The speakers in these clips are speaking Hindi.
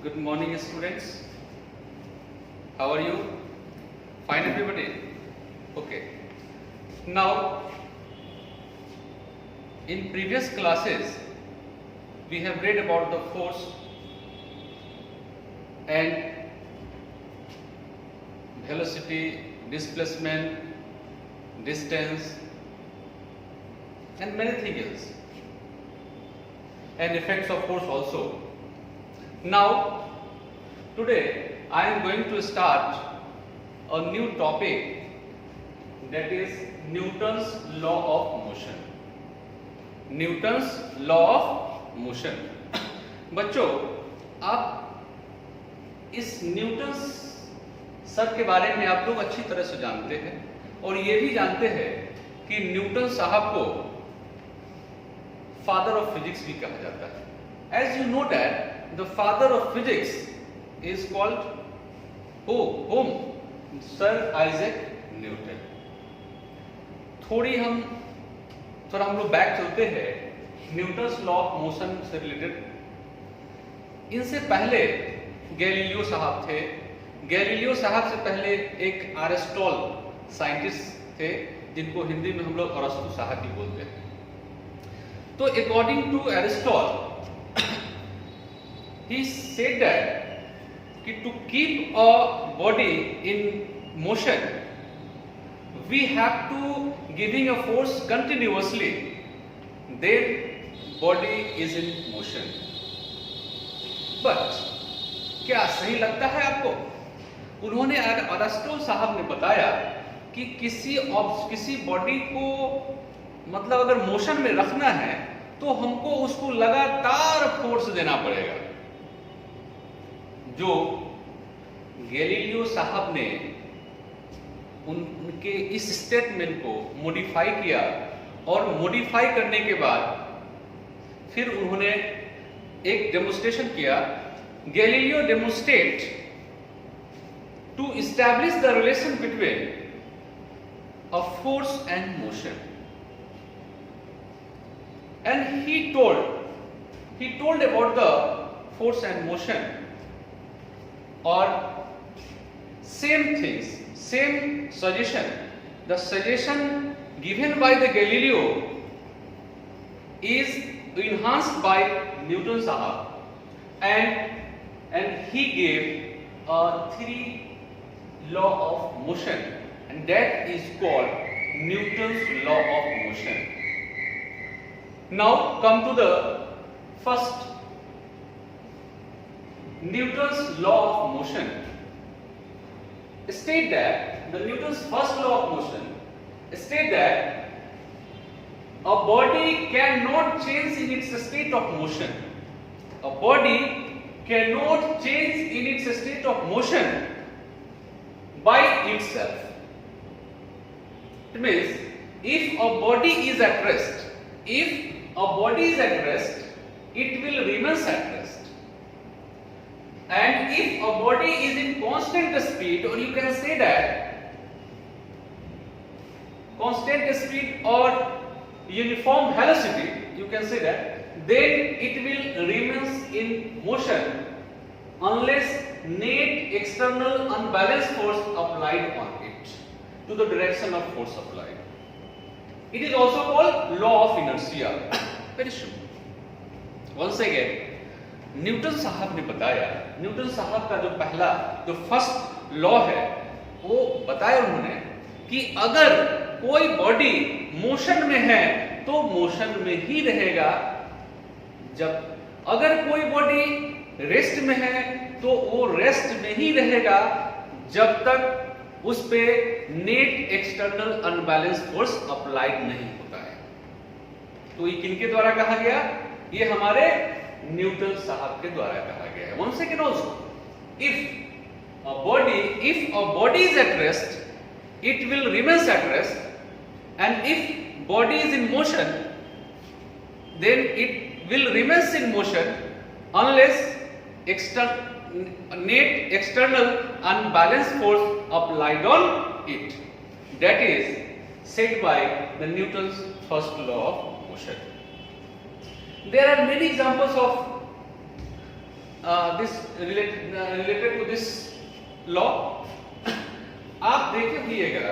Good morning, students. How are you? Fine, everybody? Okay. Now, in previous classes, we have read about the force and velocity, displacement, distance, and many things else, and effects of force also. Now, today I am going to start a new topic, that is Newton's law of motion. Newton's law of motion. बच्चों, आप इस न्यूटन सर के बारे में आप लोग अच्छी तरह से जानते हैं और ये भी जानते हैं कि न्यूटन साहब को फादर ऑफ फिजिक्स भी कहा जाता है. As you know that the father of physics is called whom? Sir Isaac Newton. थोड़ा हम लोग बैक चलते हैं न्यूटन्स लॉ ऑफ मोशन से रिलेटेड. इनसे पहले गैलीलियो साहब थे. गैलीलियो साहब से पहले एक अरिस्टोटल साइंटिस्ट थे जिनको हिंदी में हम लोग अरस्तु साहब ही बोलते हैं. तो according to Aristotle, he said that to keep a body in motion, we have to giving a force continuously, then body is in motion. But क्या सही लगता है आपको? उन्होंने अरिस्टोटल साहब ने बताया कि किसी बॉडी को मतलब अगर मोशन में रखना है तो हमको उसको लगातार फोर्स देना पड़ेगा. जो गैलीलियो साहब ने उनके इस स्टेटमेंट को मॉडिफाई किया और मॉडिफाई करने के बाद फिर उन्होंने एक डेमोन्स्ट्रेशन किया. Galileo demonstrate to establish the relation between a force and motion, and he told about the force and motion. Or same things, same suggestion. The suggestion given by the Galileo is enhanced by Newton Sahab, and he gave a three law of motion, and that is called Newton's law of motion. Now come to the first. Newton's law of motion state that Newton's first law of motion state that a body cannot change in its state of motion. A body cannot change in its state of motion by itself. It means if a body is at rest, it will remain at rest. And if a body is in constant speed, or you can say that constant speed or uniform velocity, you can say that, then it will remain in motion unless net external unbalanced force applied on it to the direction of force applied. It is also called law of inertia. Very simple. Once again, Newton साहब ने बताया, न्यूटन साहब का जो फर्स्ट लॉ है वो बताया उन्होंने कि अगर कोई बॉडी मोशन में है तो मोशन में ही रहेगा, जब अगर कोई बॉडी रेस्ट में है तो वो रेस्ट में ही रहेगा जब तक उस पे net external unbalance force applied नहीं होता है. तो ये किनके द्वारा कहा गया? ये हमारे न्यूटन साहब के द्वारा कहा गया है. Once again also, if a body is at rest, it will remain at rest, and if body is in motion, then it will remain in motion unless net external unbalanced force applied on it. That is said by the Newton's first law of motion. There are many examples of this related to this law. आप देखिएगा,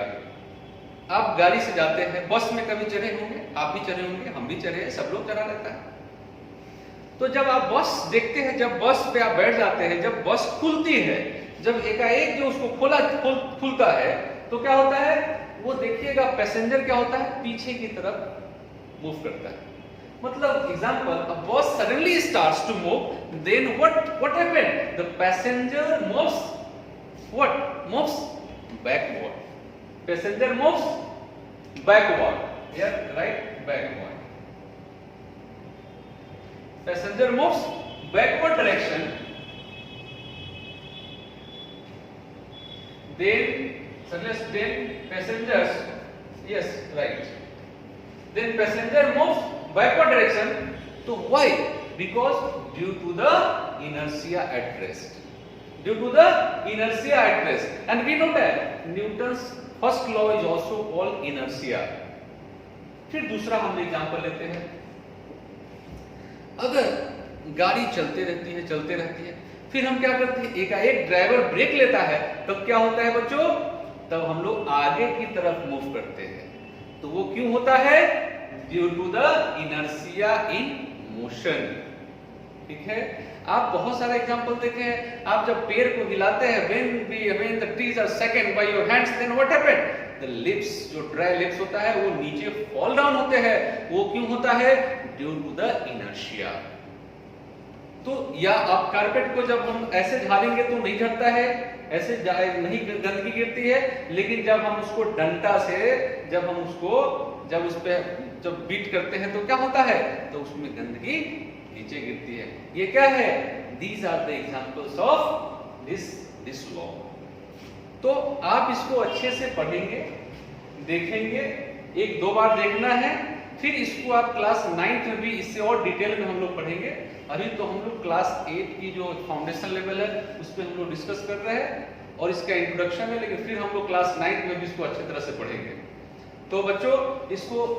आप गाड़ी से जाते हैं, बस में कभी चढ़े होंगे, आप भी चढ़े होंगे, हम भी चढ़े हैं, सब लोग चढ़ा रहता है। तो जब आप बस देखते हैं, जब बस पे आप बैठ जाते हैं, जब बस खुलती है, जब एकाएक जो उसको खुलता है, तो क्या होता है, वो देखिएगा पैसेंजर क्या होता है, पीछे की तरफ मूव करता है। मतलब example, a bus suddenly starts to move, then what happened? The passenger moves what? Moves backward. Passenger moves backward. Yeah, right? Backward. Passenger moves backward direction. Then passengers, yes, right. Then passenger moves backward direction. So why? Because due to the inertia at rest. Due to the inertia at rest. And we know that Newton's first law is also called inertia. फिर दूसरा हम एग्जांपल लेते हैं। अगर गाड़ी चलते रहती है, फिर हम क्या करते हैं, एकाएक ड्राइवर ब्रेक लेता है, तब क्या होता है बच्चों, तब हम लोग आगे की तरफ मूव करते हैं। तो वो क्यों होता है? Due to the inertia in motion. ठीक है, आप बहुत सारे एग्जांपल देखे हैं। आप जब पैर को हिलाते हैं, when the trees are shaken by your hands, then what happened? The lips, जो ड्राई लिप्स होता है, वो नीचे फॉल डाउन होते हैं। वो क्यों होता है? Due to the inertia. तो या आप कारपेट को जब हम ऐसे झाड़ेंगे तो नहीं झड़ता है, ऐसे नहीं गंदगी गिरती है, लेकिन जब हम उसको डंडा से जब उस पे बीट करते हैं तो क्या होता है, तो उसमें गंदगी नीचे गिरती है। ये क्या है? These are the examples of this law. तो आप इसको अच्छे से पढ़ेंगे, देखेंगे, एक दो बार देखना है, फिर इसको आप क्लास 9th में भी इससे और डिटेल में हम लोग पढ़ेंगे। अभी तो हम लोग क्लास 8 की जो फाउंडेशन लेवल है उस पर हम लोग डिस्कस कर रहे हैं और इसका इंट्रोडक्शन है, लेकिन फिर हम लोग क्लास 9th में भी इसको अच्छी तरह से पढ़ेंगे। तो बच्चों,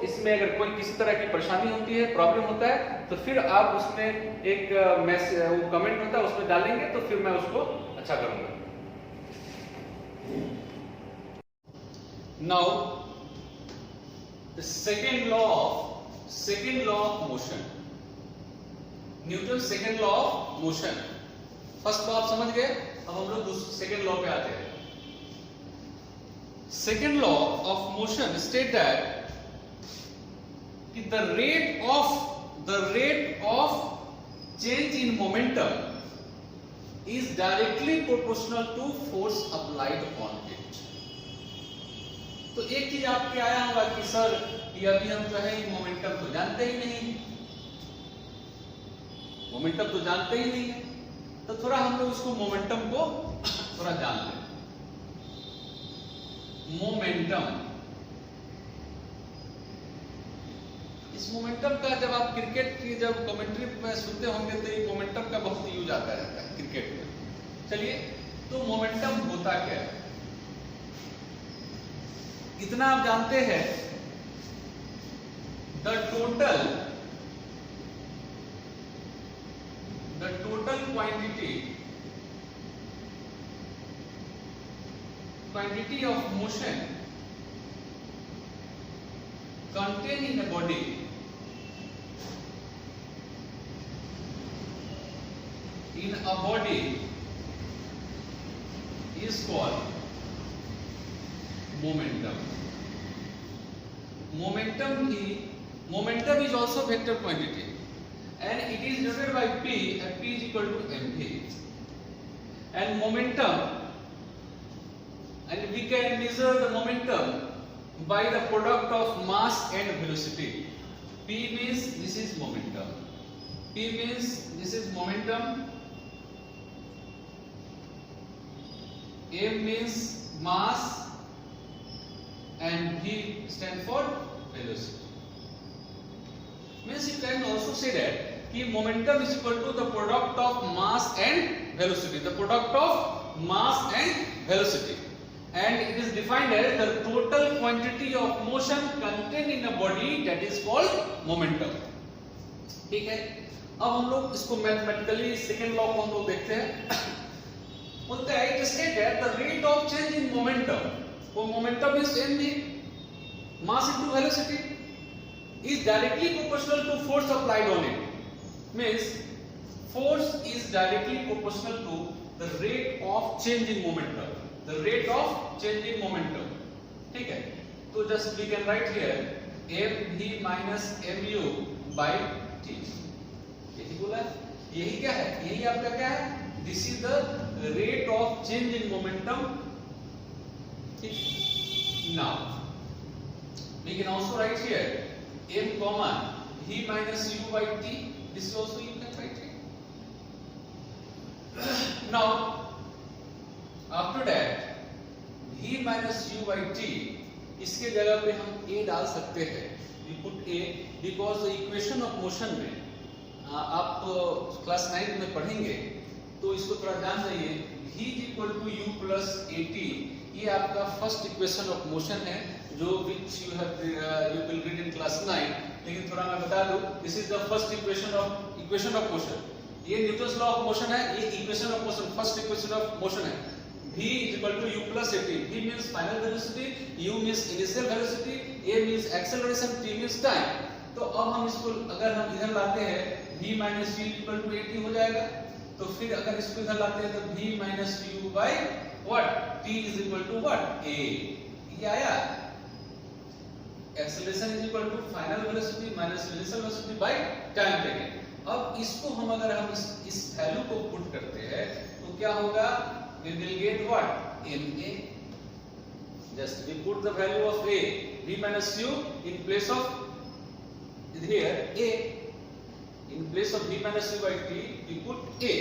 इसमें अगर कोई किसी तरह की परेशानी होती है, प्रॉब्लम होता है, तो फिर आप उसमें एक वो कमेंट होता है उसमें डालेंगे, तो फिर मैं उसको अच्छा करूंगा। Now the second law of motion, Newton second law of motion. First law आप समझ गए, अब हम लोग सेकेंड लॉ पे आते हैं। Second law of motion state that the rate of change in momentum is directly proportional to force applied on it. तो एक चीज आपके आया होगा कि सर ये अभी हम जो है मोमेंटम तो जानते ही नहीं, है, तो थोड़ा हम लोग उसको मोमेंटम को थोड़ा जान लें। मोमेंटम, इस मोमेंटम का जब आप क्रिकेट की जब कमेंट्री में सुनते होंगे तो ये मोमेंटम का बहुत यूज आता रहता है क्रिकेट में। चलिए, तो मोमेंटम होता क्या है, इतना आप जानते हैं, the total quantity of motion contained in a body is called momentum. Momentum is also vector quantity and it is denoted by P, and P is equal to mv. And momentum, and we can measure the momentum by the product of mass and velocity. P means this is momentum. P means this is momentum. M means mass and V stand for velocity. Means you can also say that कि momentum is equal to the product of mass and velocity. The product of mass and velocity. And it is defined as the total quantity of motion contained in a body, that is called momentum. ठीक है, अब हम लोग इसको मैथमेटिकली सेकेंड लॉ को हम लोग देखते हैं। बोलते हैं it stated the rate of change in momentum, वो मोमेंटम इज m भी mass into velocity is directly proportional to force applied on it. Means force is directly proportional to the rate of change in momentum. The rate of change in momentum. ठीक है? तो just we can write here mv minus mu by t. यही बोला है? यही क्या है? यही आपका क्या है? This is the rate of change in momentum. ठीक? Now we can also write here m comma v minus u by t. This also you can write it. Now after that v minus u by t, इसके जगह पे हम a डाल सकते हैं. We put a because the equation of motion में आप क्लास 9 में पढ़ेंगे तो इसको थोड़ा ध्यान जाइए. v is equal to u plus at, ये आपका फर्स्ट इक्वेशन ऑफ मोशन है जो which you will read in class 9. लेकिन थोड़ा मैं बता दूं, this is the first equation of motion. ये न्यूटन्स लॉ ऑफ मोशन है, ये equation of motion, first equation of motion है. v is equal to u plus at. v means final velocity, u means initial velocity, a means acceleration, t means time. तो अब हम इसको अगर हम इधर लाते हैं v minus u equal to at हो जाएगा. तो फिर अगर इसको इधर लाते हैं तो v minus u by what? t is equal to what? a. ये आया. Acceleration is equal to final velocity minus initial velocity by time taken. अब इसको हम अगर हम इस वैल्यू को पुट करते हैं तो क्या होगा? We will get what? ma. Just we put the value of a, v minus u in place of here a. In place of v minus u by t, we put a.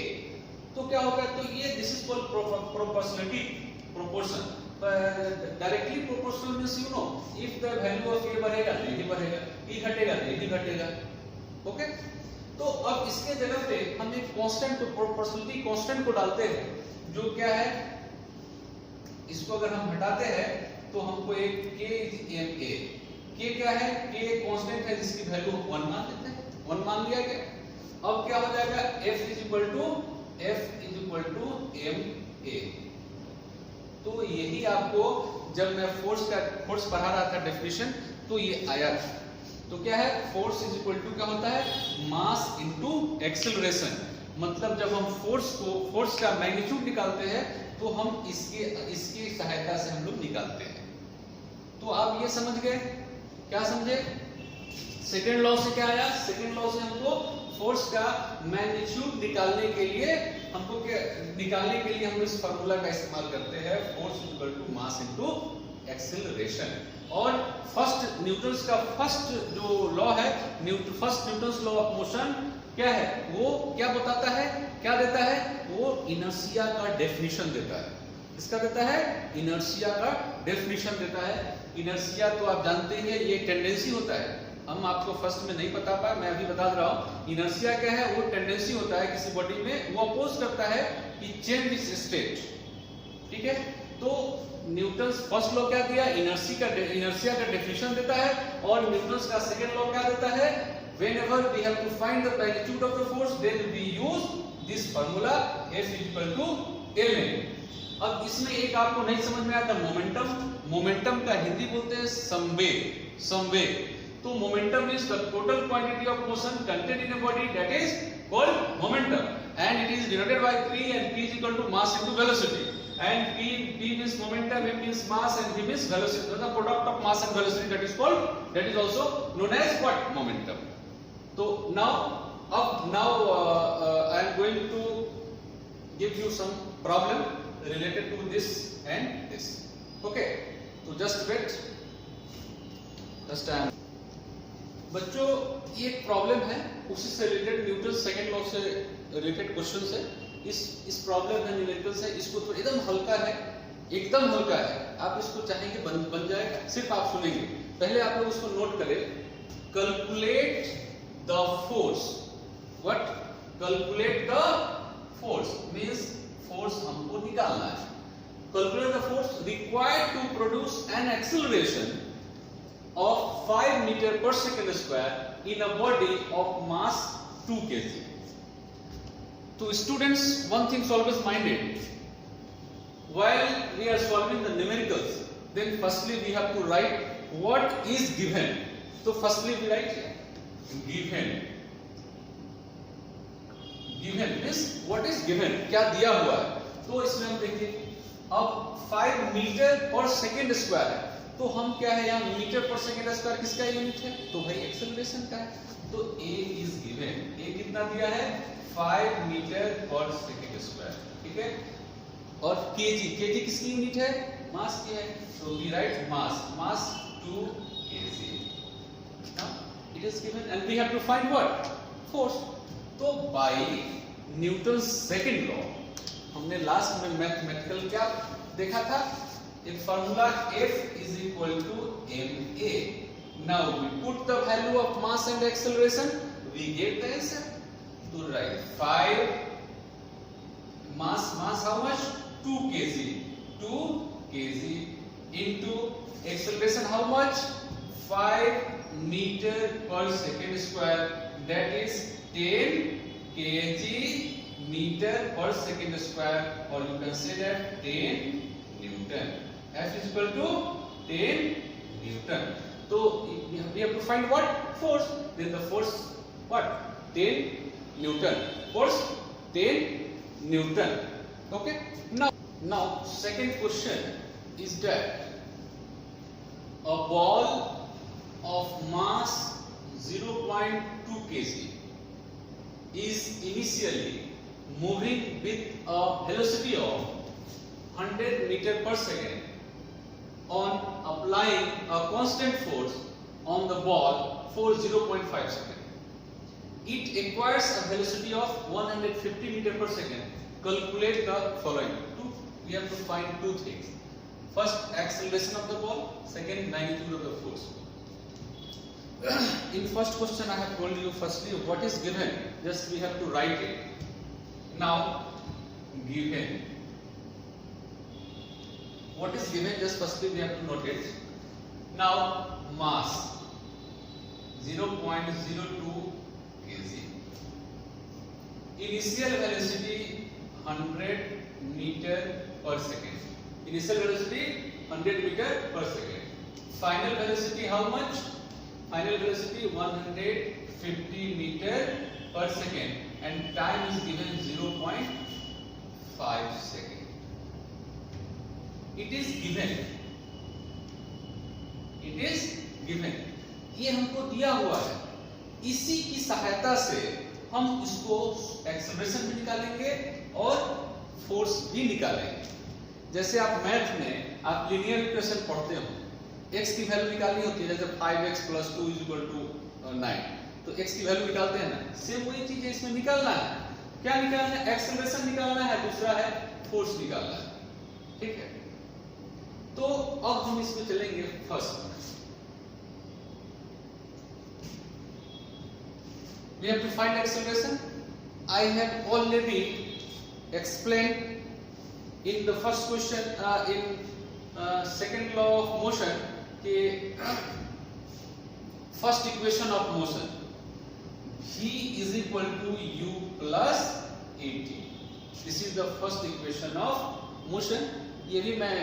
तो क्या होगा? तो ये this is called proportionality, proportion. Directly proportional means you know if the value of a बढ़ेगा तो ये बढ़ेगा, e घटेगा तो ये घटेगा. ओके? तो अब इसके जगह पे हम एक कांस्टेंट को, प्रोपोर्शनलिटी कांस्टेंट को डालते हैं जो क्या है, इसको अगर हम हटाते हैं तो हमको एक k ma. k क्या है? k एक कांस्टेंट है जिसकी वैल्यू हम 1 मान लेते हैं. 1 मान लिया गया. अब क्या हो जाएगा? f is equal to ma. तो यही आपको जब मैं फोर्स पढ़ा रहा था डेफिनेशन तो ये आया था. तो क्या है? फोर्स इज इक्वल टू क्या होता है? मास इनटू एक्सेलरेशन. मतलब जब हम फोर्स का मैग्नीट्यूड निकालते हैं तो हम इसकी सहायता से हम लोग निकालते हैं. तो आप ये समझ गए? क्या समझे? सेकेंड लॉ से क्या आया? सेकेंड लॉ से हमको फोर्स का मैग्नीट्यूड निकालने के लिए हम इस फार्मूला का इस्तेमाल करते हैं. Force is equal to mass into acceleration. और फर्स्ट न्यूटन्स का फर्स्ट जो लॉ है, first Newton's law of motion क्या है? वो क्या बताता है? क्या देता है? वो इनर्शिया का डेफिनेशन देता है. इसका देता है इनर्शिया का डेफिनेशन देता है. इनर्शिया तो आप जानते हैं ये टेंडेंसी होता है. हम आपको फर्स्ट में नहीं बता पाए, मैं अभी बता रहा हूँ. इनर्शिया क्या है? वो टेंडेंसी होता है किसी बॉडी में, वो अपोज करता है कि चेंज इज स्टेट. ठीक है? तो न्यूटन्स फर्स्ट लॉ क्या दिया? इनर्शिया का डेफिनेशन देता है. और न्यूटन्स का सेकंड लॉ क्या देता है? whenever we have to find the magnitude of the force then we use this formula F is equal to ma. अब इसमें एक आपको नहीं समझ में आया था मोमेंटम का हिंदी बोलते हैं संवेग. तो momentum is the total quantity of motion contained in a body, that is called momentum, and it is denoted by p, and p is equal to mass into velocity, and p means momentum, m means mass, and v means velocity. So the product of mass and velocity that is also known as what? Momentum. So now I am going to give you some problem related to this and this. Okay, so just wait. Just time. बच्चों ये एक प्रॉब्लम है, उसी से रिलेटेड न्यूटन सेकंड लॉ से रिलेटेड क्वेश्चन है. इस प्रॉब्लम है न्यूमेरिकल से. इसको तो एकदम हल्का है, आप इसको चाहेंगे बन जाएगा. सिर्फ आप सुनेंगे. पहले आप लोग इसको नोट करें. Calculate the force. What? Calculate the force means force हमको निकालना है. Calculate the force required to produce an acceleration of 5 meter per second square in a body of mass 2 kg. तो students, one thing is always minded. While we are solving the numericals, then firstly we have to write what is given. So firstly we write given. Given means what is given, क्या दिया हुआ है. तो इसमें हम देखिए अब 5 मीटर पर सेकेंड स्क्वायर है, तो हम क्या है यहाँ मीटर पर सेकेंड स्क्वायर किसका यूनिट है, तो भाई एक्सेलरेशन का है. तो a इज गिवन, a कितना दिया है 5 मीटर पर सेकेंड स्क्वायर, ठीक है. और kg, kg किसकी यूनिट है, मास की है. तो we write mass 2 kg. now it is given and we have to find what, force. तो बाय न्यूटन सेकंड लॉ हमने लास्ट में मैथमेटिकल क्या देखा था, एक formula F is equal to ma. Now we put the value of mass and acceleration, we get the answer. To write 5 mass how much, 2 kg into acceleration how much, 5 meter per second square, that is 10 kg meter per second square, or you can say that 10 Newton. F is equal to 10 Newton. So we have to find what, force. Then the force what, 10 Newton. Force 10 Newton. Okay. Now second question is that a ball of mass 0.2 kg is initially moving with a velocity of 100 meter per second on applying a constant force on the ball for 0.5 seconds. It acquires a velocity of 150 meter per second. Calculate the following. We have to find two things. First, acceleration of the ball. Second, magnitude of the force. In first question, I have told you firstly what is given. Just we have to write it. Now, given. What is given? Just firstly we have to note it. Now, mass 0.02 kg. Initial velocity 100 meter per second. Initial velocity 100 meter per second. Final velocity how much? Final velocity 150 meter per second, and time is given 0.5 second. It is given. It is given. ये हमको दिया हुआ है. इसी की सहायता से हम इसको एक्सेलरेशन भी निकालेंगे और फोर्स भी निकालेंगे. जैसे आप मैथ में आप लीनियर इक्वेशन पढ़ते हो, x की वैल्यू निकालनी होती है, जैसे 5x + 2 = 9, तो x की वैल्यू निकालते हैं ना. सेम वही चीज है, इसमें निकालना है. क्या निकालना है? एक्सेलरेशन निकालना है, दूसरा है फोर्स निकालना है. ठीक है. तो अब हम इसमें चलेंगे first. We have to find acceleration. I have already explained in the first question in second law of motion कि first equation of motion v is equal to u plus at. This is the first equation of motion. ये भी मैं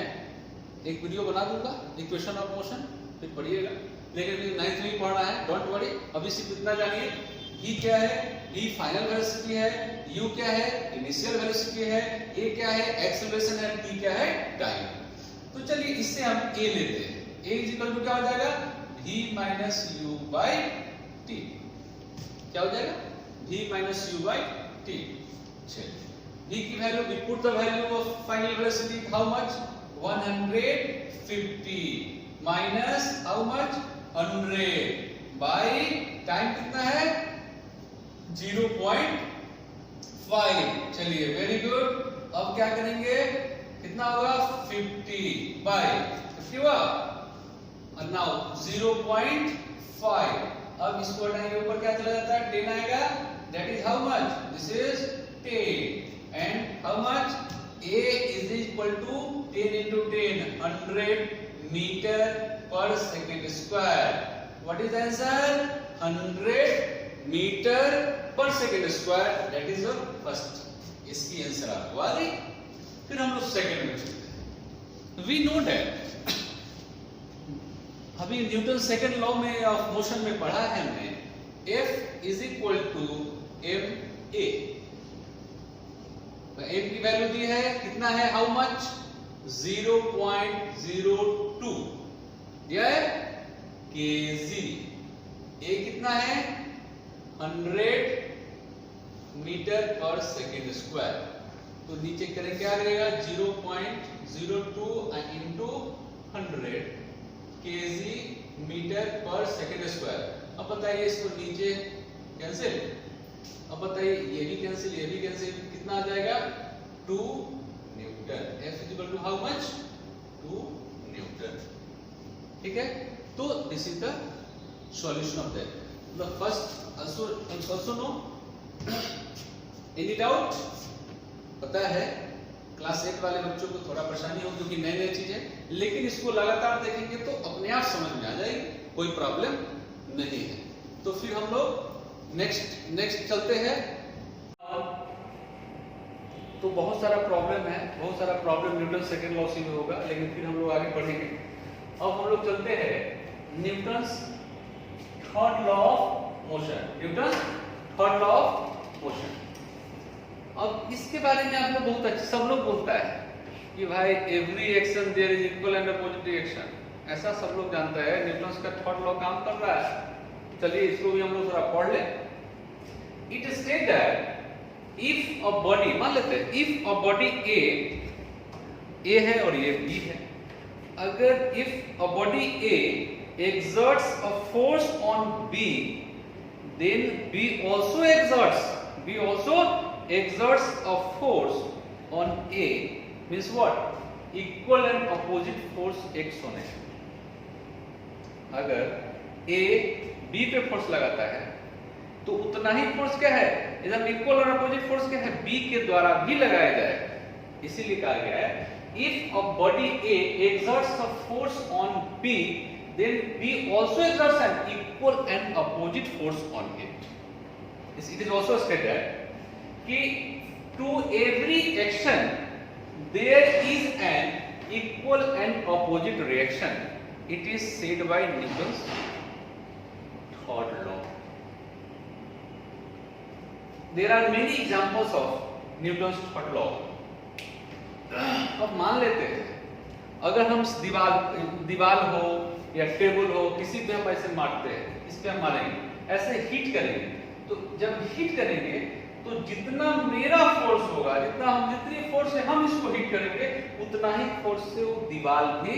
एक वीडियो बना दूंगा, इक्वेशन ऑफ मोशन, फिर पढ़िएगा. लेकिन अभी 9th में पढ़ना है, डोंट वरी. अभी सिर्फ इतना जानिए, v क्या है, v फाइनल वेलोसिटी है, u क्या है, इनिशियल वेलोसिटी है, a क्या है, एक्सेलरेशन है, t क्या है, टाइम. तो चलिए इससे हम a लेते हैं. a इक्वल टू क्या हो जाएगा, v minus u by t. क्या हो जाएगा, v minus u by t. चलिए v की value, we put the value of final velocity how much, 150 minus how much, 100 by time कितना है, 0.5. चलिए वेरी गुड. अब क्या करेंगे, कितना होगा, 50 बाई 50 हुआ. और नाउ 0.5. अब इसको हटाएंगे, ऊपर क्या चला जाता है, 10 आएगा. That is how much, this is 10. And how much, a is equal to 10 into 10, 100 meter per second square. What is the answer, 100 meter per second square. That is your first इसकी आंसर आपको आ गई। फिर हम लोग सेकंड में चलते हैं। वी नो दैट, अभी न्यूटन सेकंड लॉ में ऑफ मोशन में पढ़ा है हमने, F is equal to M A. M की वैल्यू दी है, कितना है, हाउ मच, 0.02 दिया है, kg। ए कितना है, 100 मीटर पर सेकेंड स्क्वायर। तो नीचे करें क्या करेगा, 0.02 इंटू 100 kg मीटर पर सेकेंड स्क्वायर। अब बताइए इसको नीचे कैंसिल, अब बताइए ये भी कैंसिल, ये भी कैंसिल, कितना आ जाएगा, 2 newton. F is equal to how much, 2 newton. ठीक है, तो this is the solution of that. The first also no, any doubt? पता है क्लास 8 वाले बच्चों को थोड़ा परेशानी हो क्योंकि नई नई चीज है, लेकिन इसको लगातार देखेंगे तो अपने आप समझ में आ जाएगी, कोई प्रॉब्लम नहीं है। तो फिर हम लोग नेक्स्ट चलते हैं। तो बहुत सारा प्रॉब्लम है, बहुत सारा प्रॉब्लम न्यूटन सेकंड लॉ से भी होगा, लेकिन फिर हम लोग आगे बढ़ेंगे। अब हम लोग चलते हैं Newton's third law of motion, Newton third law of motion. अब इसके बारे में आप लोग बहुत अच्छे, सब लोग बोलता है कि भाई every action there is equal and opposite reaction, ऐसा सब लोग जानता है। न्यूटन का थर्ड लॉ काम कर रहा है, चलिए इसको भी हम लोग थोड़ा पढ़ लें। It state that if a body, मान लेते हैं इफ अ बॉडी ए है और ये बी है, अगर if a body A exerts a force on B, then B also exerts a force on A, means what, equal and opposite force X on A। अगर A B पे फोर्स लगाता है तो उतना ही फोर्स क्या है, एकदम इक्वल और अपोजिट फोर्स क्या है, B के द्वारा भी लगाया जाए। इसीलिए कहा गया है if a body A exerts a force on B, then B also exerts an equal and opposite force on it. It is also stated कि to every action there is an equal and opposite reaction. It is said by Newton's third law. There are many examples of Newton's third law. अब मान लेते हैं अगर हम दीवार हो या टेबल हो, किसी पे हम ऐसे मारते हैं, इस पे हम मारेंगे, ऐसे हिट करेंगे, तो जब हिट करेंगे तो जितना मेरा फोर्स होगा, जितनी फोर्स से हम इसको हिट करेंगे, उतना ही फोर्स से वो दीवार भी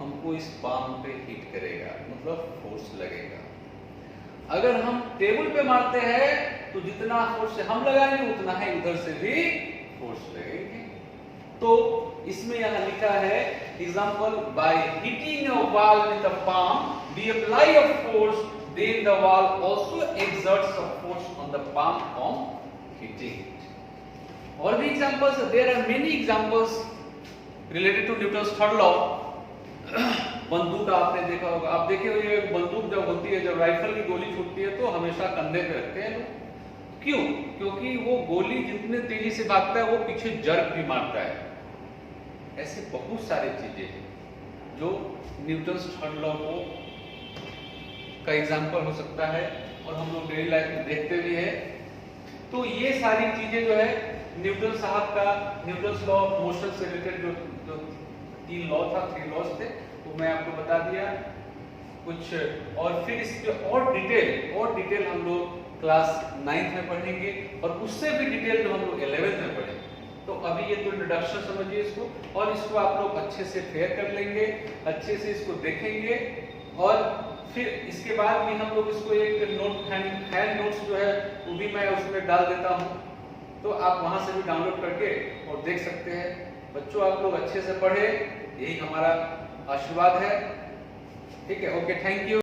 हमको इस पाम पे हिट करेगा, मतलब फोर्स लगेगा। अगर हम टेबल पे मारते हैं तो जितना फोर्स से हम लगाएंगे उतना ही उधर से भी फोर्स लगेगी। तो इसमें यहाँ लिखा है example, by hitting a wall with a palm we apply a force, then the wall also exerts a force on the palm on hitting it. और भी examples, there are many examples related to Newton's third law. बंदूक आपने देखा होगा, आप देखे हुए बंदूक जब होती है, जब राइफल की गोली छूटती है तो हमेशा कंधे पे रखते हैं लोग, क्यों? क्योंकि वो गोली जितने तेजी से भागता है वो पीछे जर्क भी मारता है। ऐसे बहुत सारी चीजें हैं जो न्यूटन्स थर्ड लॉ को का एग्जांपल हो सकता है और हम लोग डेली लाइफ में देखते भी हैं। तो ये सारी चीजें जो है न्यूटन साहब का न्यूटन्स लॉ ऑफ मोशन से रिलेटेड जो 3 लॉ था, 3 लॉज थे, वो मैं आपको बता दिया कुछ। और फिर इसके और डिटेल हम लोग क्लास 9th में पढ़ेंगे और उससे भी डिटेल जो हम लोग 11th में पढ़ेंगे। तो अभी ये तो इंट्रोडक्शन समझिए इसको, और इसको आप लोग अच्छे से फेयर कर लेंगे, अच्छे से इसको देखेंगे, और फिर इसके बाद भी हम लोग इसको एक हैंड नोट्स जो है वो भी मैं उसमें डाल देता हूँ, तो आप वहां से भी डाउनलोड करके और देख सकते हैं। बच्चों आप लोग अच्छे से पढ़े, यही हमारा आशीर्वाद है। ठीक है, ओके, थैंक यू।